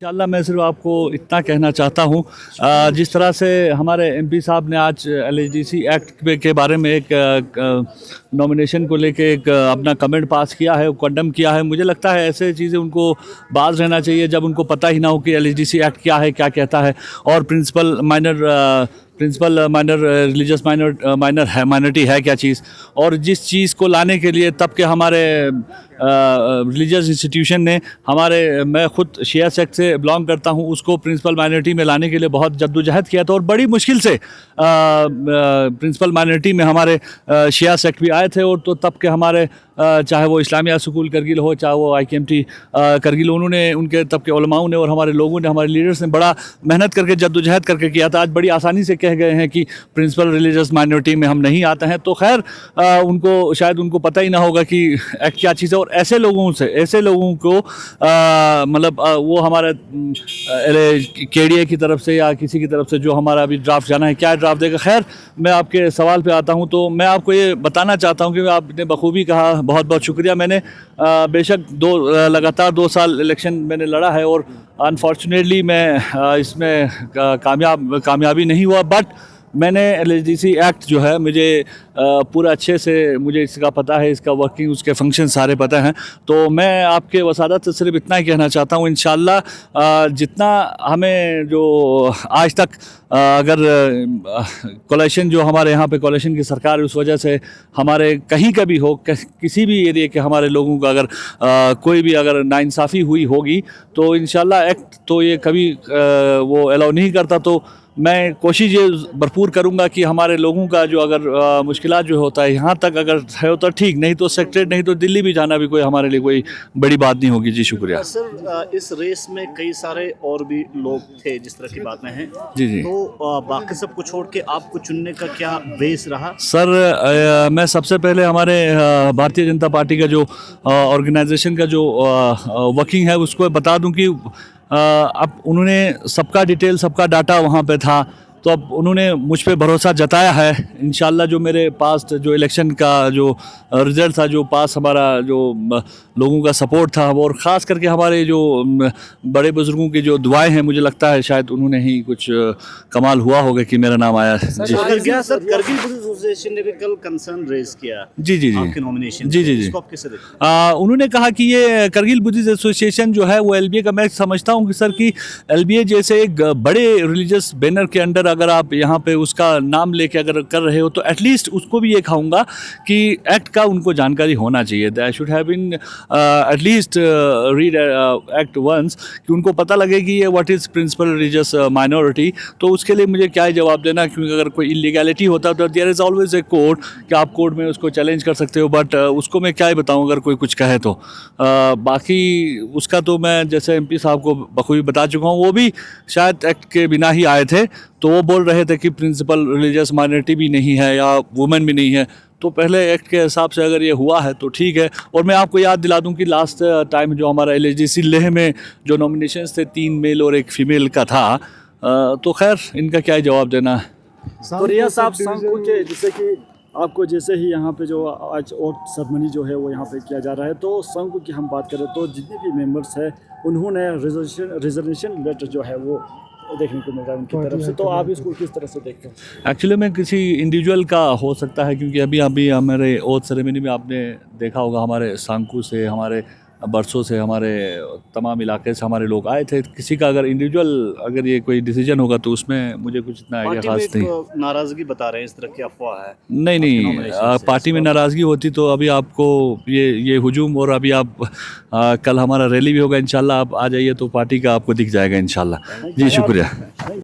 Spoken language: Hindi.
इंशाल्लाह मैं सिर्फ आपको इतना कहना चाहता हूँ, जिस तरह से हमारे एमपी साहब ने आज एलएचडीसी एक्ट के बारे में एक नॉमिनेशन को लेके एक अपना कमेंट पास किया है, कंडेम किया है। मुझे लगता है ऐसे चीज़ें उनको बाज रहना चाहिए जब उनको पता ही ना हो कि एलएचडीसी एक्ट क्या है, क्या कहता है, और प्रिंसिपल माइनर रिलीजियस माइनॉरिटी है क्या चीज़, और जिस चीज़ को लाने के लिए तब के हमारे रिलीजियस इंस्टीट्यूशन ने मैं ख़ुद शिया सेक्ट से बिलोंग करता हूँ, उसको प्रिंसिपल माइनॉरिटी में लाने के लिए बहुत जद्दोजहद किया था, और बड़ी मुश्किल से प्रिंसिपल माइनॉरिटी में हमारे शिया सेक्ट भी आए थे। और तो तब के हमारे चाहे वो इस्लामिया स्कूल करगिल हो, चाहे वो IKMT करगिल, उन्होंने, उनके तब के उलमाओं ने और हमारे लोगों ने, हमारे लीडर्स ने बड़ा मेहनत करके जद्दोजहद करके किया था। आज बड़ी आसानी से कह गए हैं कि प्रिंसिपल रिलीजियस माइनॉरिटी में हम नहीं आते हैं। तो खैर उनको पता ही ना होगा कि एक्ट क्या चीज़ है। और ऐसे लोगों को वो हमारे KDA की तरफ से या किसी की तरफ से जो हमारा अभी ड्राफ्ट जाना है, क्या ड्राफ्ट देगा। खैर मैं आपके सवाल पे आता हूँ, तो मैं आपको ये बताना चाहता हूँ कि आपने बखूबी कहा, बहुत बहुत शुक्रिया। मैंने बेशक लगातार 2 साल इलेक्शन मैंने लड़ा है, और अनफॉर्चुनेटली मैं इसमें कामयाबी नहीं हुआ, बट मैंने LHDC एक्ट जो है मुझे पूरा अच्छे से मुझे इसका पता है, इसका वर्किंग, उसके फंक्शन सारे पता हैं। तो मैं आपके वसादत से सिर्फ इतना ही कहना चाहता हूँ, इंशाल्लाह जितना हमें जो आज तक अगर कोलेशन जो हमारे यहाँ पे कोलेशन की सरकार है, उस वजह से हमारे कहीं का भी हो, किसी भी एरिया के हमारे लोगों का अगर कोई भी अगर नाइंसाफ़ी हुई होगी, तो इंशाल्लाह एक्ट तो ये कभी वो अलाउ नहीं करता। तो मैं कोशिश ये भरपूर करूंगा कि हमारे लोगों का जो अगर मुश्किलात जो होता है यहाँ तक अगर है तो ठीक, नहीं तो सेक्रेट, नहीं तो दिल्ली भी जाना भी कोई हमारे लिए कोई बड़ी बात नहीं होगी। जी शुक्रिया सर। इस रेस में कई सारे और भी लोग थे जिस तरह की बातें हैं। जी। तो बाकी सबको छोड़ के आपको चुनने का क्या बेस रहा? सर मैं सबसे पहले हमारे भारतीय जनता पार्टी का जो ऑर्गेनाइजेशन का जो वर्किंग है उसको बता दूं कि अब उन्होंने सबका डिटेल, सबका डाटा वहाँ पे था, तो अब उन्होंने मुझ पे भरोसा जताया है। इंशाल्लाह जो मेरे पास जो इलेक्शन का जो रिज़ल्ट था, जो पास हमारा जो लोगों का सपोर्ट था, और ख़ास करके हमारे जो बड़े बुज़ुर्गों की जो दुआएं हैं, मुझे लगता है शायद उन्होंने ही कुछ कमाल हुआ होगा कि मेरा नाम आया। जी सर, करगिल बुद्धिस्ट एसोसिएशन ने भी कल कंसर्न रेज किया। जी आपके नॉमिनेशन। जी। इसको आप कैसे देखते हैं? उन्होंने कहा कि ये करगिल बुद्धिस्ट एसोसिएशन जो है वो LBA का, मैं समझता हूँ कि सर कि LBA जैसे एक बड़े रिलीजियस बैनर के अंडर अगर आप यहाँ पे उसका नाम लेके अगर कर रहे हो, तो एटलीस्ट उसको भी ये कहूँगा कि एक्ट का उनको जानकारी होना चाहिए। They should have been at least read act once, कि उनको पता लगे कि ये what is principle religious minority. तो उसके लिए मुझे क्या ही जवाब देना, क्योंकि अगर कोई इलीगैलिटी होता तो there is always a court, कि आप कोर्ट में उसको चैलेंज कर सकते हो, बट उसको मैं क्या ही बताऊँ अगर कोई कुछ कहे तो। बाकी उसका तो मैं जैसे MP साहब को बखूबी बता चुका हूँ, वो भी शायद एक्ट के बिना ही आए थे, तो वो बोल रहे थे कि प्रिंसिपल रिलीजियस माइनॉरिटी भी नहीं है या वुमेन भी नहीं है। तो पहले एक्ट के हिसाब से अगर ये हुआ है तो ठीक है। और मैं आपको याद दिला दूं कि लास्ट टाइम जो हमारा LHDC लेह में जो नॉमिनेशंस थे, 3 मेल और 1 फीमेल का था, तो खैर इनका क्या जवाब देना है। तो रिया साहब, सांको के जैसे कि आपको जैसे ही यहाँ पे जो आज वोट सेरेमनी जो है वो यहाँ पे किया जा रहा है, तो सांको की हम बात करें तो जितने भी मेंबर्स हैं उन्होंने रिजर्वेशन लेटर जो है वो देखने को मिल रहा है उनकी तरफ से, तो आप इसको किस तरह से देखते हैं? एक्चुअली में किसी इंडिविजुअल का हो सकता है, क्योंकि अभी हमारे ओथ सेरेमनी में आपने देखा होगा, हमारे सांकू से, हमारे बरसों से, हमारे तमाम इलाके से हमारे लोग आए थे। किसी का अगर इंडिविजुअल अगर ये कोई डिसीजन होगा तो उसमें मुझे कुछ इतना आइडिया खास नहीं। नाराज़गी बता रहे हैं, इस तरह की अफवाह है? नहीं, पार्टी में नाराज़गी होती तो अभी आपको ये हुजूम, और अभी आप कल हमारा रैली भी होगा इंशाल्लाह, आप आ जाइए तो पार्टी का आपको दिख जाएगा इंशाल्लाह। जी शुक्रिया।